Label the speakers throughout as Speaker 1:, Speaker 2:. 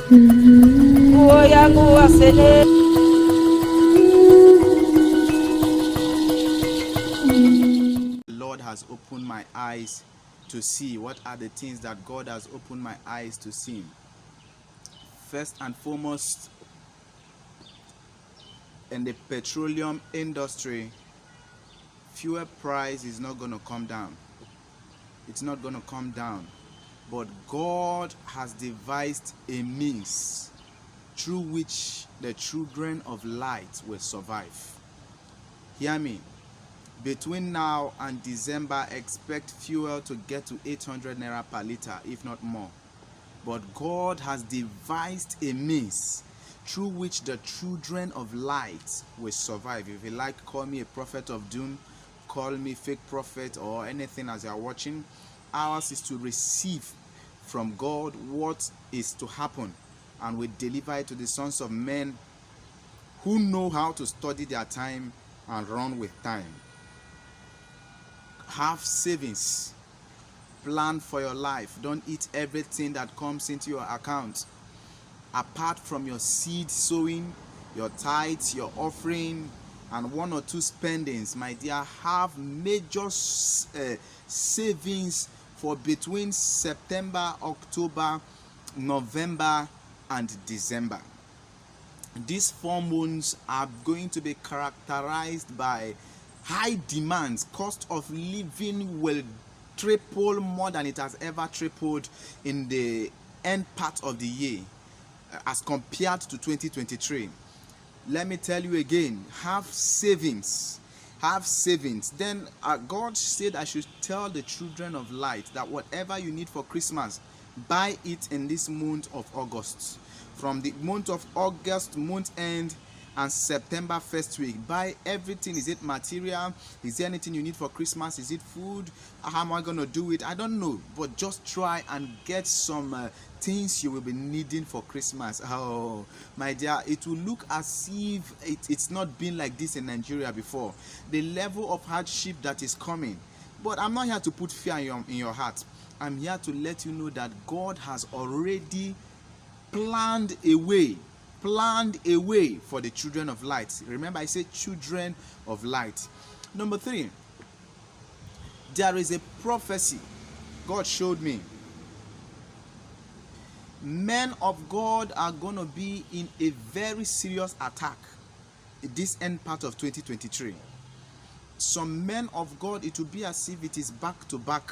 Speaker 1: Lord has opened my eyes to see. What are the things that God has opened my eyes to see? First and foremost, in the petroleum industry, fuel price is not going to come down. It's not going to come down. But God has devised a means through which the children of light will survive. Hear me. Between now and December, expect fuel to get to 800 naira per liter, if not more. But God has devised a means through which the children of light will survive. If you like, call me a prophet of doom, call me fake prophet or anything as you are watching. Ours is to receive from God what is to happen, and we deliver it to the sons of men who know how to study their time and run with time. Have savings. Plan for your life. Don't eat everything that comes into your account. Apart from your seed sowing, your tithes, your offering, and one or two spendings, my dear, have major savings for between September, October, November, and December. These 4 months are going to be characterized by high demands. Cost of living will triple more than it has ever tripled in the end part of the year as compared to 2023. Let me tell you again, have savings. Have savings. Then God said I should tell the children of light that whatever you need for Christmas, buy it in this month of August. From the month of August, month end, and September first week, buy everything. Is it material? Is there anything you need for Christmas? Is it food? How am I going to do it? I don't know, but just try and get some things you will be needing for Christmas. Oh my dear, it will look as if it's not been like this in Nigeria before. The level of hardship that is coming. But I'm not here to put fear in your heart. I'm here to let you know that God has already planned a way for the children of light. Remember, I said children of light. Number 3, there is a prophecy God showed me. Men of God are going to be in a very serious attack in this end part of 2023. Some men of God, it will be as if it is back to back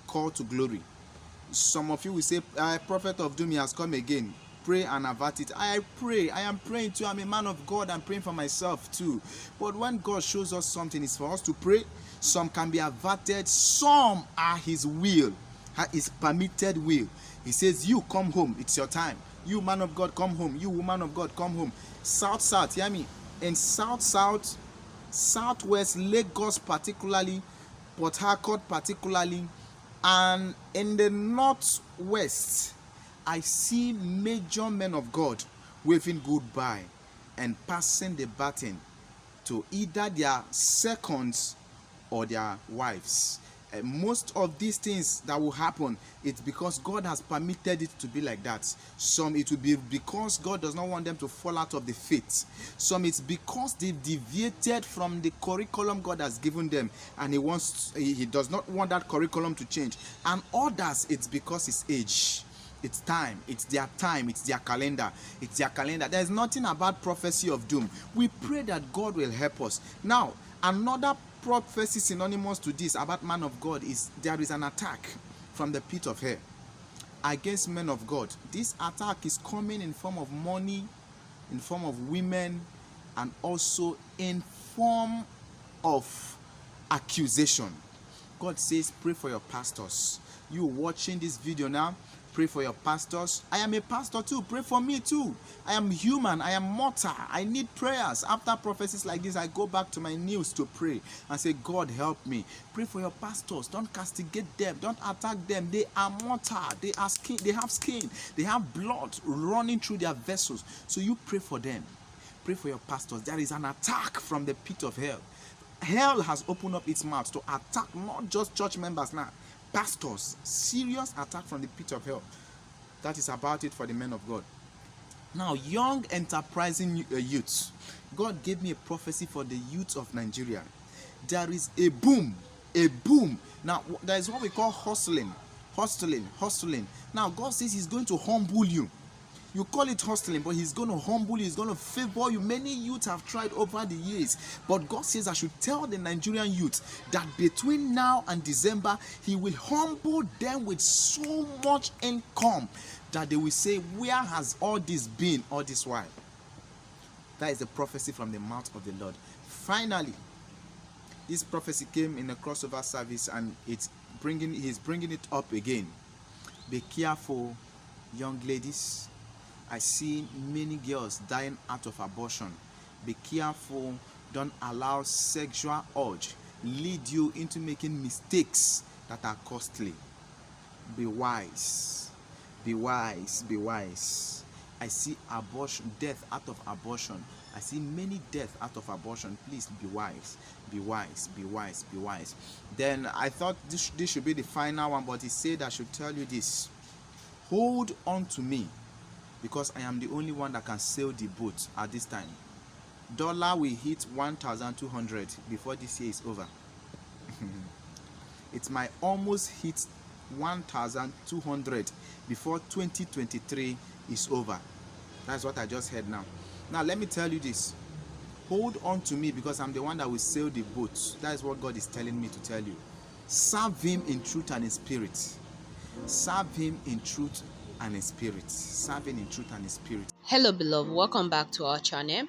Speaker 1: call to glory. Some of you will say, prophet of doom, he has come again. Pray and avert it. I am praying too. I'm a man of God. I'm praying for myself too. But when God shows us something, it's for us to pray. Some can be averted. Some are his will, his permitted will. He says, you come home. It's your time. You man of God, come home. You woman of God, come home. South, hear me. In southwest, Lagos particularly, Port Harcourt particularly, and in the northwest, I see major men of God waving goodbye and passing the baton to either their seconds or their wives. Most of these things that will happen, it's because God has permitted it to be like that. Some it will be because God does not want them to fall out of the faith. Some it's because they've deviated from the curriculum God has given them, and he does not want that curriculum to change. And others, it's because it's age. It's time, it's their calendar. There's nothing about prophecy of doom. We pray that God will help us. Now, another prophecy synonymous to this about man of God is there is an attack from the pit of hell against men of God. This attack is coming in form of money, in form of women, and also in form of accusation. God says, pray for your pastors. You watching this video now, pray for your pastors. I am a pastor too. Pray for me too. I am human. I am mortal. I need prayers. After prophecies like this, I go back to my knees to pray and say, God, help me. Pray for your pastors. Don't castigate them. Don't attack them. They are mortal. They are skin. They have skin. They have blood running through their vessels. So you pray for them. Pray for your pastors. There is an attack from the pit of hell. Hell has opened up its mouth to attack not just church members now. Pastors, serious attack from the pit of hell. That is about it for the men of God. Now, young enterprising youths. God gave me a prophecy for the youth of Nigeria. There is a boom, a boom. Now, there is what we call hustling, hustling. Now, God says He's going to humble you. You call it hustling, but He's going to humble you. He's going to favor you. Many youth have tried over the years, but God says I should tell the Nigerian youth that between now and December, He will humble them with so much income that they will say, where has all this been all this while? That is the prophecy from the mouth of the Lord. Finally, this prophecy came in a crossover service, and He's bringing it up again. Be careful, young ladies. I see many girls dying out of abortion. Be careful. Don't allow sexual urge lead you into making mistakes that are costly. Be wise. Be wise. Be wise. I see abortion, death out of abortion. I see many deaths out of abortion. Please be wise. Be wise. Be wise. Be wise. Then I thought this should be the final one, but He said I should tell you this. Hold on to me, because I am the only one that can sail the boat at this time. Dollar will hit 1,200 before this year is over. It might almost hit 1,200 before 2023 is over. That's what I just heard now. Now let me tell you this. Hold on to me, because I'm the one that will sail the boat. That is what God is telling me to tell you. Serve Him in truth and in spirit. Serve Him in truth and in spirit. Serve Him in truth and in spirit.
Speaker 2: Hello, beloved. Welcome back to our channel.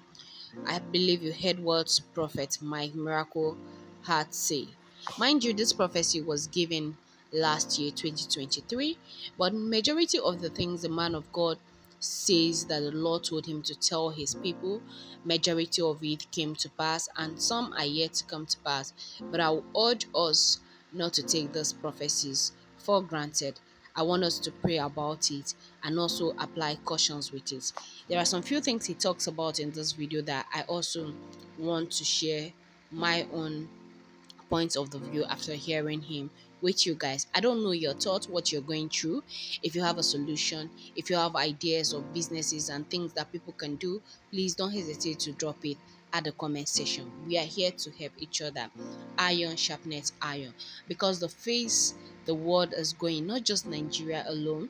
Speaker 2: I believe you heard what Prophet Mike Miracle had say. Mind you, this prophecy was given last year, 2023, but majority of the things the man of God says that the Lord told him to tell His people, majority of it came to pass, and some are yet to come to pass. But I will urge us not to take these prophecies for granted. I want us to pray about it and also apply cautions with it. There are some few things he talks about in this video that I also want to share my own points of the view after hearing him with you guys. I don't know your thoughts, what you're going through. If you have a solution, if you have ideas of businesses and things that people can do, please don't hesitate to drop it at the comment section. We are here to help each other. Iron sharpness iron, because the world is going, not just Nigeria alone.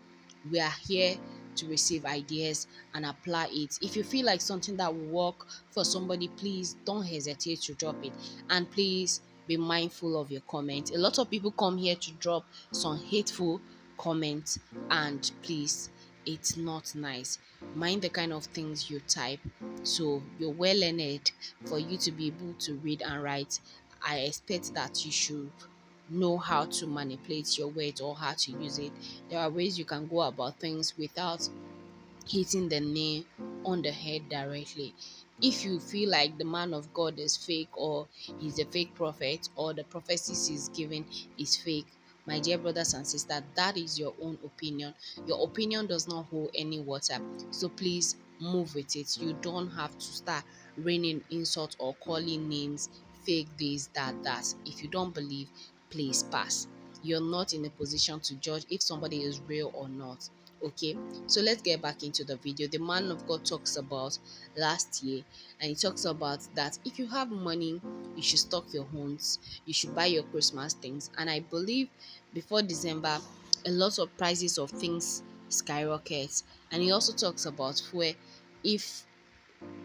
Speaker 2: We are here to receive ideas and apply it. If you feel like something that will work for somebody, please don't hesitate to drop it. And please be mindful of your comments. A lot of people come here to drop some hateful comments, and please, it's not nice. Mind the kind of things you type. So you're well learned for you to be able to read and write. I expect that you should know how to manipulate your words or how to use it. There are ways you can go about things without hitting the nail on the head directly. If you feel like the man of God is fake, or he's a fake prophet, or the prophecies he's giving is fake, my dear brothers and sisters, that is your own opinion. Your opinion does not hold any water. So please move with it. You don't have to start raining insults or calling names, fake this, that. If you don't believe, please pass. You're not in a position to judge if somebody is real or not. Okay, so let's get back into the video. The man of God talks about last year, and he talks about that if you have money, you should stock your homes, you should buy your Christmas things. And I believe before December, a lot of prices of things skyrocket. And he also talks about where if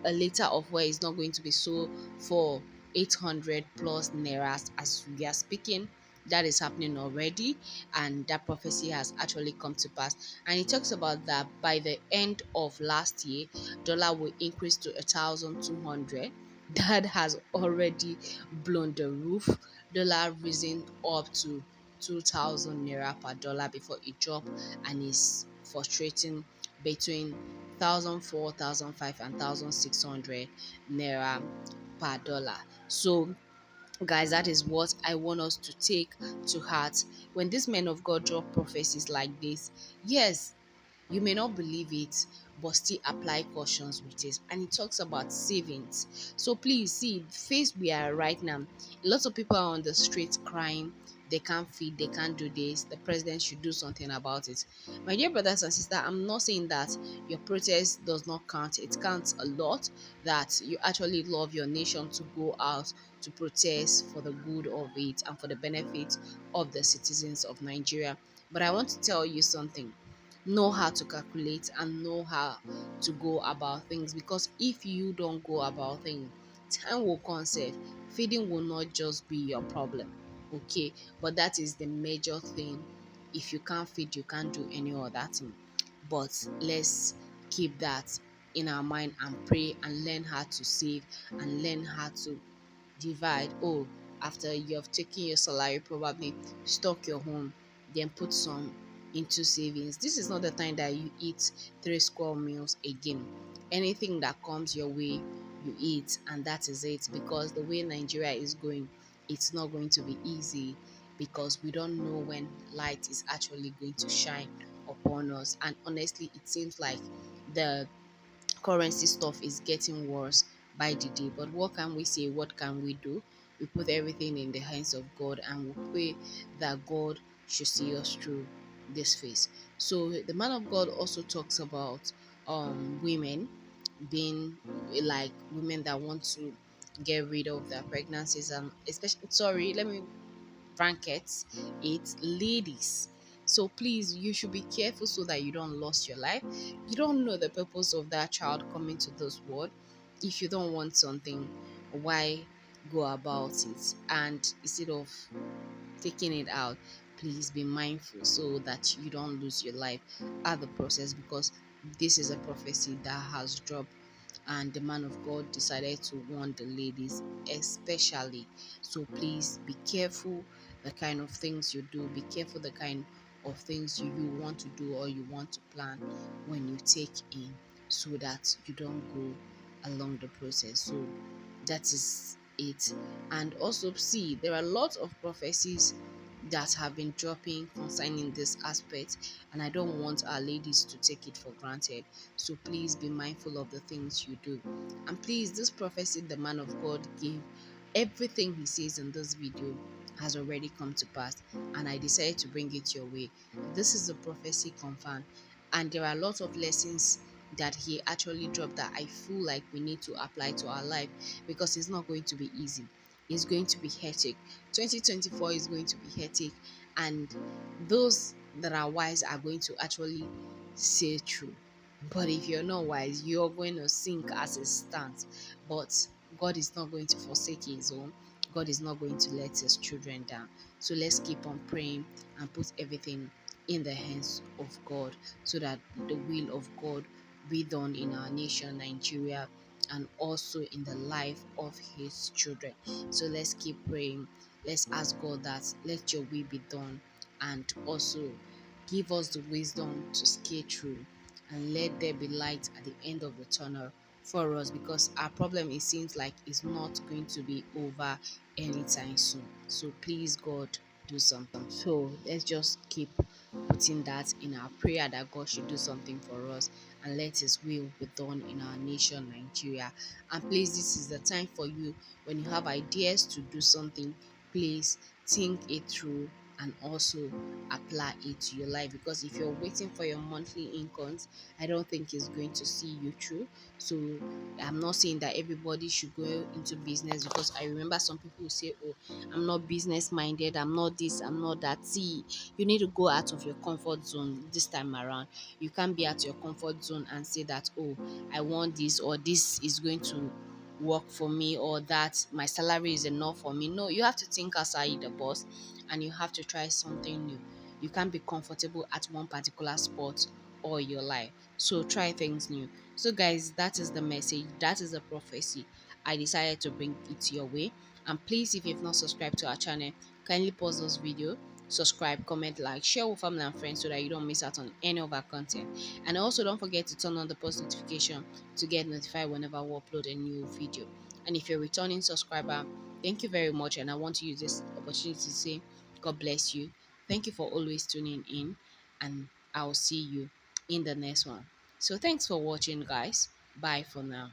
Speaker 2: a liter of oil is not going to be sold for 800 plus nairas as we are speaking. That is happening already, and that prophecy has actually come to pass. And he talks about that by the end of last year, dollar will increase to 1,200. That has already blown the roof. Dollar risen up to 2,000 naira per dollar before it dropped, and is frustrating between 1,004, 1,005, and 1,600 naira per dollar. So guys, that is what I want us to take to heart when these men of God drop prophecies like this. Yes, you may not believe it, but still apply cautions with it. And it talks about savings. So please see, the phase we are right now, a lot of people are on the streets crying. they can't feed, they can't do this, the president should do something about it. My dear brothers and sisters, I'm not saying that your protest does not count. It counts a lot that you actually love your nation to go out to protest for the good of it and for the benefit of the citizens of Nigeria. But I want to tell you something. Know how to calculate and know how to go about things, because if you don't go about things, time will come sef. Feeding will not just be your problem, okay? But that is the major thing. If you can't feed, you can't do any other thing. But let's keep that in our mind and pray and learn how to save and learn how to divide. Oh, after you have taken your salary, probably stock your home, then put some into savings. This is not the time that you eat three square meals again. Anything that comes your way, you eat, and that is it. Because the way Nigeria is going, it's not going to be easy, because we don't know when light is actually going to shine upon us. And honestly, it seems like the currency stuff is getting worse by the day. But what can we say? What can we do? We put everything in the hands of God and we pray that God should see us through this phase. So the man of God also talks about women being like women that want to get rid of their pregnancies, and especially, sorry, let me brackets, it's ladies. So please, you should be careful so that you don't lose your life. You don't know the purpose of that child coming to this world. If you don't want something, why go about it? And instead of taking it out, please be mindful so that you don't lose your life at the process, because this is a prophecy that has dropped, and the man of God decided to warn the ladies especially. So please be careful the kind of things you do, be careful the kind of things you want to do or you want to plan when you take in, so that you don't go along the process. So that is it. And also, see, there are lots of prophecies that have been dropping concerning this aspect, and I don't want our ladies to take it for granted. So please be mindful of the things you do. And please, this prophecy the man of God gave, everything he says in this video has already come to pass, and I decided to bring it your way. This is a prophecy confirmed, and there are lots of lessons that he actually dropped that I feel like we need to apply to our life, because it's not going to be easy. It's going to be hectic. 2024 is going to be hectic, and those that are wise are going to actually say true. But if you're not wise, you're going to sink as it stands. But God is not going to forsake his own. God is not going to let his children down. So let's keep on praying and put everything in the hands of God, so that the will of God be done in our nation, Nigeria, and also in the life of his children. So let's keep praying. Let's ask God that let your will be done, and also give us the wisdom to scale through, and let there be light at the end of the tunnel for us, because our problem, it seems like, is not going to be over anytime soon. So please, God, do something. So let's just keep putting that in our prayer that God should do something for us, and let his will be done in our nation, Nigeria. And please, this is the time for you, when you have ideas to do something, please think it through and also apply it to your life, because if you're waiting for your monthly incomes, I don't think it's going to see you through. So I'm not saying that everybody should go into business, because I remember some people who say, oh, I'm not business minded, I'm not this, I'm not that. See, you need to go out of your comfort zone this time around. You can't be at your comfort zone and say that, oh, I want this, or this is going to work for me, or that my salary is enough for me. No, you have to think outside the box, and you have to try something new. You can't be comfortable at one particular spot all your life. So try things new. So guys, that is the message, that is the prophecy. I decided to bring it your way. And please, if you've not subscribed to our channel, kindly pause this video, subscribe, comment, like, share with family and friends, so that you don't miss out on any of our content. And also, don't forget to turn on the post notification to get notified whenever we upload a new video. And if you're a returning subscriber, thank you very much, and I want to use this opportunity to say God bless you. Thank you for always tuning in, and I'll see you in the next one. So thanks for watching, guys. Bye for now.